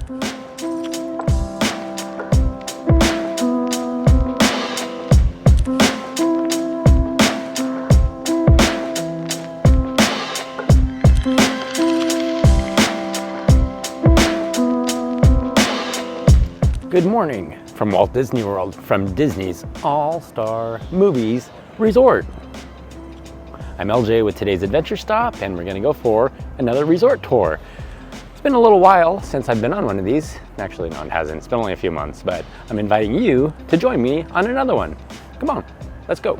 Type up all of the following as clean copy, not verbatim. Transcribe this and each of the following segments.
Good morning from Walt Disney World, from Disney's All-Star Movies Resort. I'm LJ with today's adventure stop, and we're gonna go for another resort tour. It's been a little while since I've been on one of these. Actually, no, it hasn't. It's been only a few months, but I'm inviting you to join me on another one. Come on, let's go.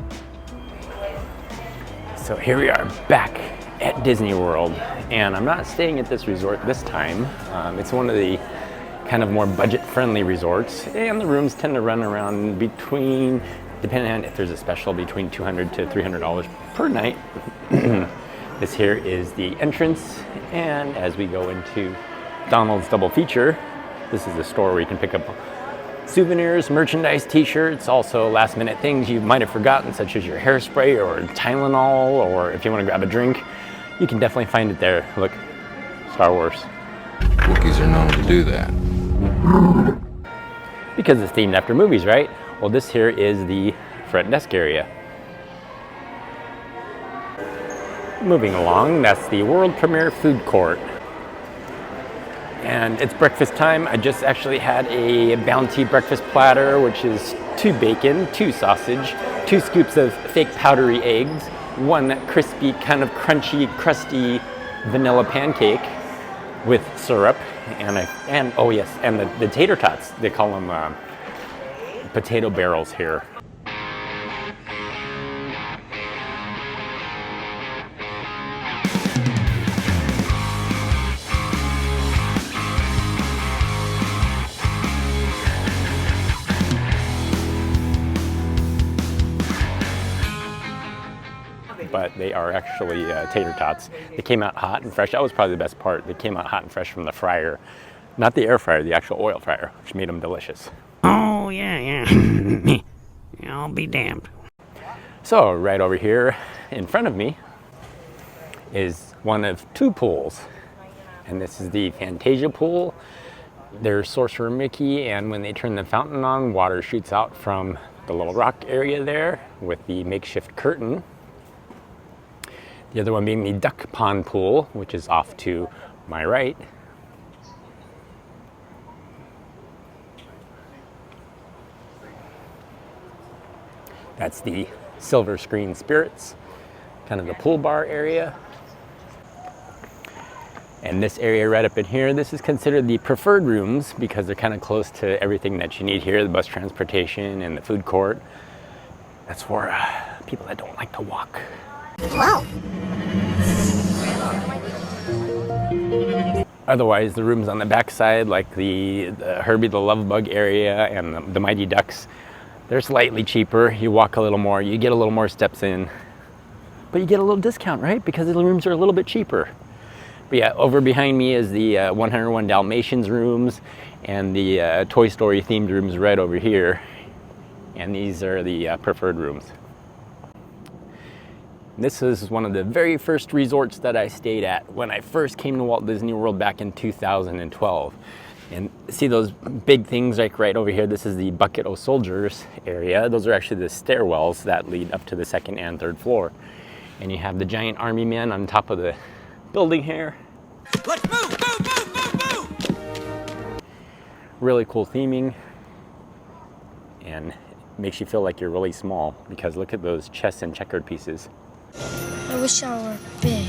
So here we are back at Disney World, and I'm not staying at this resort this time. It's one of the kind of more budget-friendly resorts, and the rooms tend to run around between, depending on if there's a special, between $200 to $300 per night. This here is the entrance, and as we go into Donald's Double Feature, this is the store where you can pick up souvenirs, merchandise, t-shirts, also last-minute things you might have forgotten, such as your hairspray or Tylenol, or if you want to grab a drink, you can definitely find it there. Look, Star Wars. Wookiees are known to do that. Because it's themed after movies, right? Well, this here is the front desk area. Moving along, that's the world premiere food court. And it's breakfast time. I just actually had a Bounty breakfast platter, which is 2 bacon, 2 sausage, 2 scoops of fake powdery eggs, 1 crispy, kind of crunchy, crusty vanilla pancake with syrup, and oh yes, and the tater tots. They call them potato barrels here. But they are actually tater tots. They came out hot and fresh. That was probably the best part. They came out hot and fresh from the fryer. Not the air fryer, the actual oil fryer, which made them delicious. Oh, yeah. I'll be damned. So right over here in front of me is one of 2 pools. And this is the Fantasia pool. There's Sorcerer Mickey, and when they turn the fountain on, water shoots out from the little rock area there with the makeshift curtain. The other one being the duck pond pool, which is off to my right. That's the Silver Screen Spirits, kind of the pool bar area. And this area right up in here, this is considered the preferred rooms because they're kind of close to everything that you need here, the bus transportation and the food court. That's for people that don't like to walk. Wow. Otherwise, the rooms on the back side, like the Herbie the Love Bug area and the Mighty Ducks, they're slightly cheaper. You walk a little more, you get a little more steps in, but you get a little discount, right? Because the rooms are a little bit cheaper. But yeah, over behind me is the 101 Dalmatians rooms and the Toy Story themed rooms right over here. And these are the preferred rooms. This is one of the very first resorts that I stayed at when I first came to Walt Disney World back in 2012. And see those big things like right over here? This is the Bucket O' Soldiers area. Those are actually the stairwells that lead up to the 2nd and 3rd floor. And you have the giant army men on top of the building here. Let's move! Really cool theming. And makes you feel like you're really small because look at those chess and checkered pieces. I wish I were big.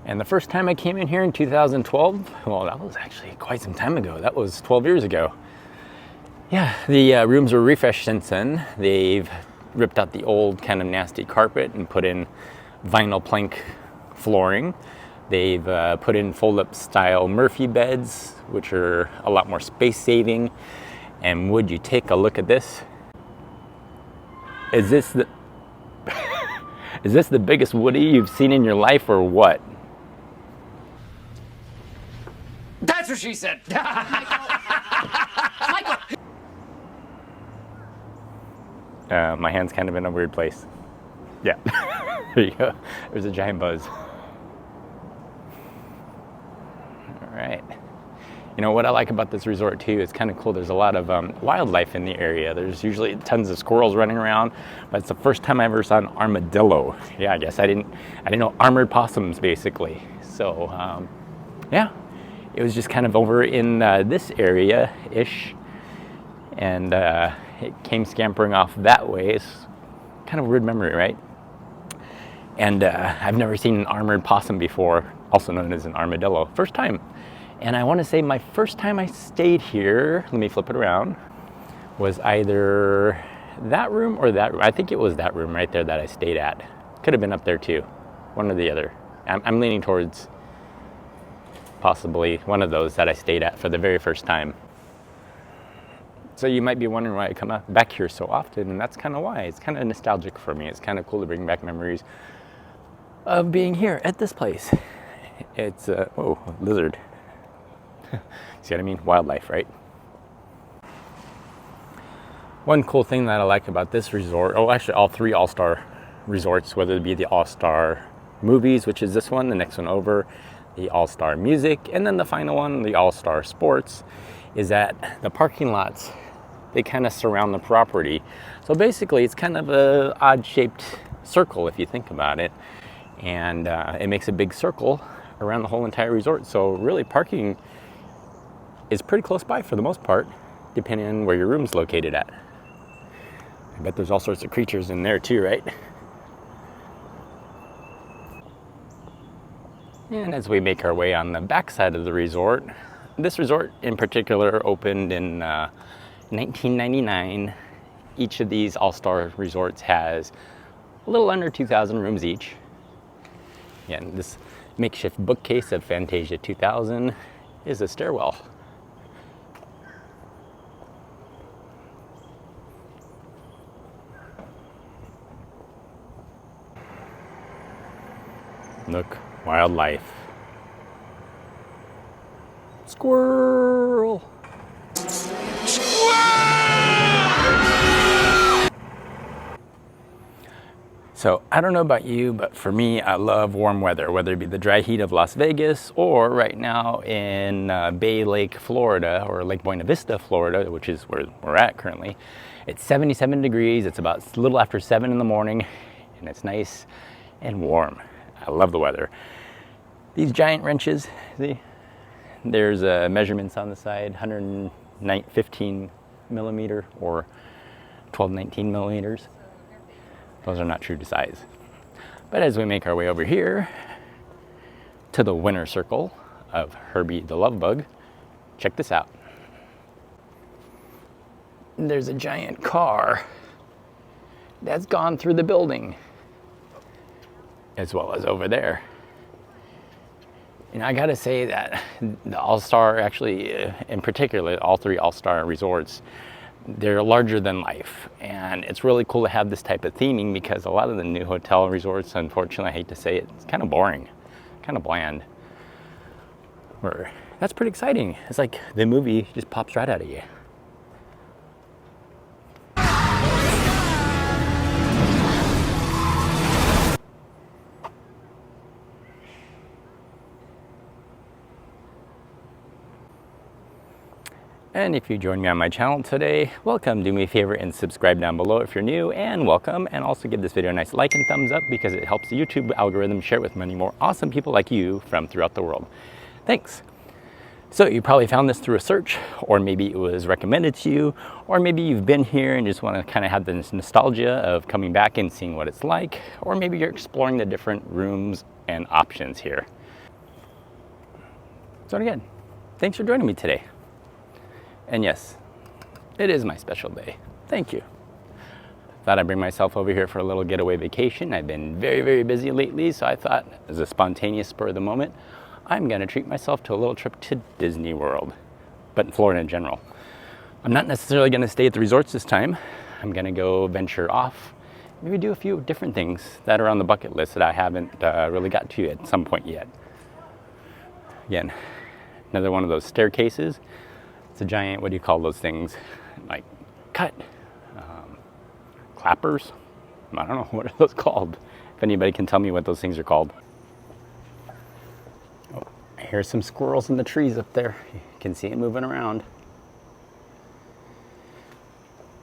And the first time I came in here in 2012, well, that was actually quite some time ago. That was 12 years ago. Yeah, the rooms were refreshed since then. They've ripped out the old kind of nasty carpet and put in vinyl plank flooring. They've put in fold-up style Murphy beds, which are a lot more space-saving. And would you take a look at this? Is this the is this the biggest Woody you've seen in your life, or what? That's what she said. My hand's kind of in a weird place. Yeah, there you go. There's a giant buzz. All right. You know what I like about this resort too, it's kind of cool. There's a lot of wildlife in the area. There's usually tons of squirrels running around, but it's the first time I ever saw an armadillo. Yeah, I guess I didn't know armored possums basically. So yeah, it was just kind of over in this area-ish, and it came scampering off that way. It's kind of a weird memory, right? And I've never seen an armored possum before, also known as an armadillo. First time. And I want to say my first time I stayed here, let me flip it around, was either that room or that room. I think it was that room right there that I stayed at. Could have been up there too, one or the other. I'm leaning towards possibly one of those that I stayed at for the very first time. So you might be wondering why I come back here so often, and that's kind of why. It's kind of nostalgic for me. It's kind of cool to bring back memories of being here at this place. It's, oh, lizard. See what I mean? Wildlife, right? One cool thing that I like about this resort, oh, actually all three All-Star resorts, whether it be the All-Star movies, which is this one, the next one over, the All-Star music, and then the final one, the All-Star sports, is that the parking lots, they kind of surround the property. So basically it's kind of a odd-shaped circle if you think about it, and it makes a big circle around the whole entire resort. So really parking is pretty close by for the most part, depending on where your room's located at. I bet there's all sorts of creatures in there too, right? And as we make our way on the back side of the resort, this resort in particular opened in 1999. Each of these All-Star resorts has a little under 2,000 rooms each. Again, this makeshift bookcase of Fantasia 2000 is a stairwell. Look, wildlife. Squirrel! So I don't know about you, but for me, I love warm weather, whether it be the dry heat of Las Vegas or right now in Bay Lake, Florida, or Lake Buena Vista, Florida, which is where we're at currently. It's 77 degrees. It's about a little after 7 in the morning, and it's nice and warm. I love the weather. These giant wrenches, see? There's measurements on the side, 115 millimeter or 1219 millimeters. Those are not true to size. But as we make our way over here to the winner circle of Herbie the Love Bug, check this out. There's a giant car that's gone through the building, as well as over there. And I gotta say that the All-Star, actually, in particular, all three All-Star resorts, they're larger than life. And it's really cool to have this type of theming, because a lot of the new hotel resorts, unfortunately, I hate to say it, it's kind of boring, kind of bland. That's pretty exciting. It's like the movie just pops right out of you. And if you join me on my channel today, welcome. Do me a favor and subscribe down below if you're new, and welcome. And also give this video a nice like and thumbs up, because it helps the YouTube algorithm share it with many more awesome people like you from throughout the world. Thanks. So you probably found this through a search, or maybe it was recommended to you, or maybe you've been here and just want to kind of have this nostalgia of coming back and seeing what it's like, or maybe you're exploring the different rooms and options here. So again, thanks for joining me today. And yes, it is my special day. Thank you. Thought I'd bring myself over here for a little getaway vacation. I've been very, very busy lately, so I thought, as a spontaneous spur of the moment, I'm gonna treat myself to a little trip to Disney World, but in Florida in general. I'm not necessarily gonna stay at the resorts this time. I'm gonna go venture off, maybe do a few different things that are on the bucket list that I haven't really got to at some point yet. Again, another one of those staircases. It's a giant, what do you call those things? Like clappers? I don't know, what are those called? If anybody can tell me what those things are called. Oh, I hear some squirrels in the trees up there. You can see it moving around.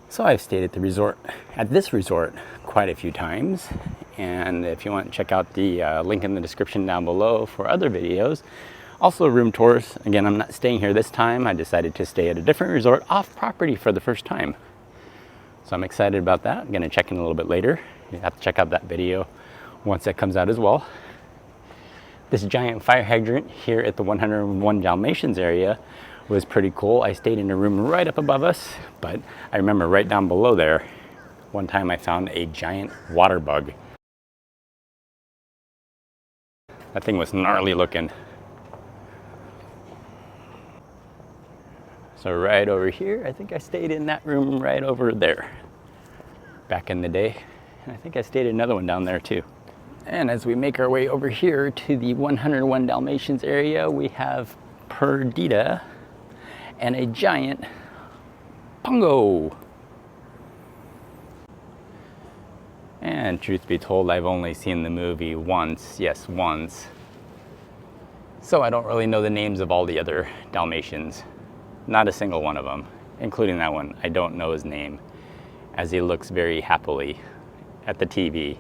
So I've stayed at this resort quite a few times. And if you want to check out the link in the description down below for other videos. Also room tours. Again, I'm not staying here this time. I decided to stay at a different resort off property for the first time. So I'm excited about that. I'm gonna check in a little bit later. You have to check out that video once that comes out as well. This giant fire hydrant here at the 101 Dalmatians area was pretty cool. I stayed in a room right up above us, but I remember right down below there, one time I found a giant water bug. That thing was gnarly looking. So right over here, I think I stayed in that room right over there back in the day. And I think I stayed in another one down there too. And as we make our way over here to the 101 Dalmatians area, we have Perdita and a giant pongo. And truth be told, I've only seen the movie once, yes, once. So I don't really know the names of all the other Dalmatians. Not a single one of them, including that one. I don't know his name, as he looks very happily at the TV.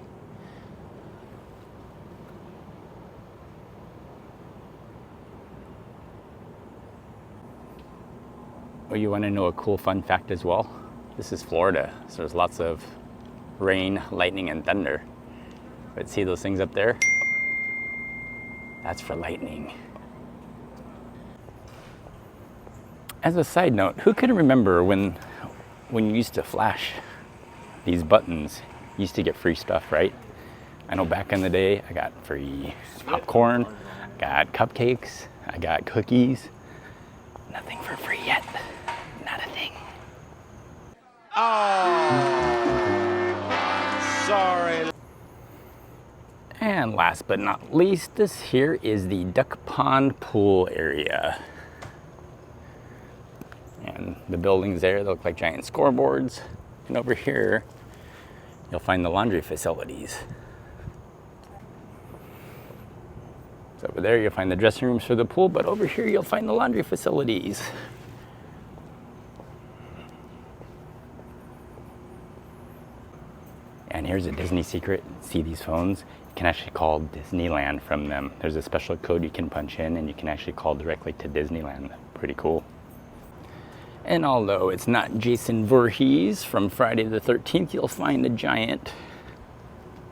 Oh, you want to know a cool fun fact as well? This is Florida, so there's lots of rain, lightning, and thunder. But see those things up there? That's for lightning. As a side note, who can remember when you used to flash these buttons, you used to get free stuff, right? I know back in the day, I got free popcorn, I got cupcakes, I got cookies. Nothing for free yet. Not a thing. Sorry. And last but not least, this here is the duck pond pool area. And the buildings there, they look like giant scoreboards. And over here, you'll find the laundry facilities. So over there, you'll find the dressing rooms for the pool, but over here, you'll find the laundry facilities. And here's a Disney secret. See these phones? You can actually call Disneyland from them. There's a special code you can punch in, and you can actually call directly to Disneyland. Pretty cool. And although it's not Jason Voorhees from Friday the 13th, you'll find a giant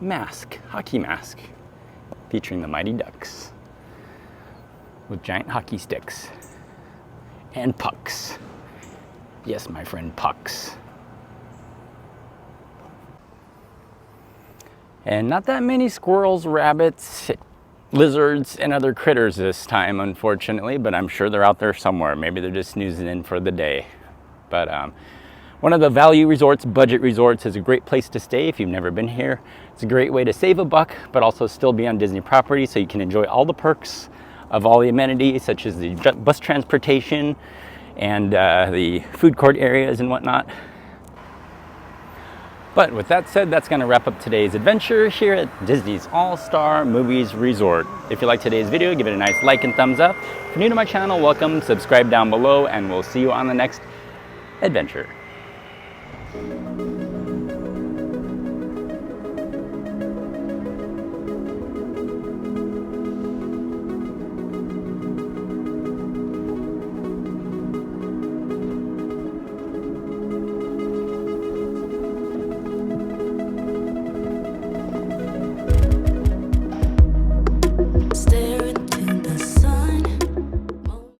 mask, hockey mask, featuring the Mighty Ducks with giant hockey sticks and pucks. Yes, my friend, pucks. And not that many squirrels, rabbits, lizards, and other critters this time, unfortunately, but I'm sure they're out there somewhere. Maybe they're just snoozing in for the day. But one of the value resorts, budget resorts, is a great place to stay if you've never been here. It's a great way to save a buck, but also still be on Disney property, so you can enjoy all the perks of all the amenities, such as the bus transportation and the food court areas and whatnot. But with that said, that's going to wrap up today's adventure here at Disney's All-Star Movies Resort. If you liked today's video, give it a nice like and thumbs up. If you're new to my channel, welcome, subscribe down below, and we'll see you on the next adventure.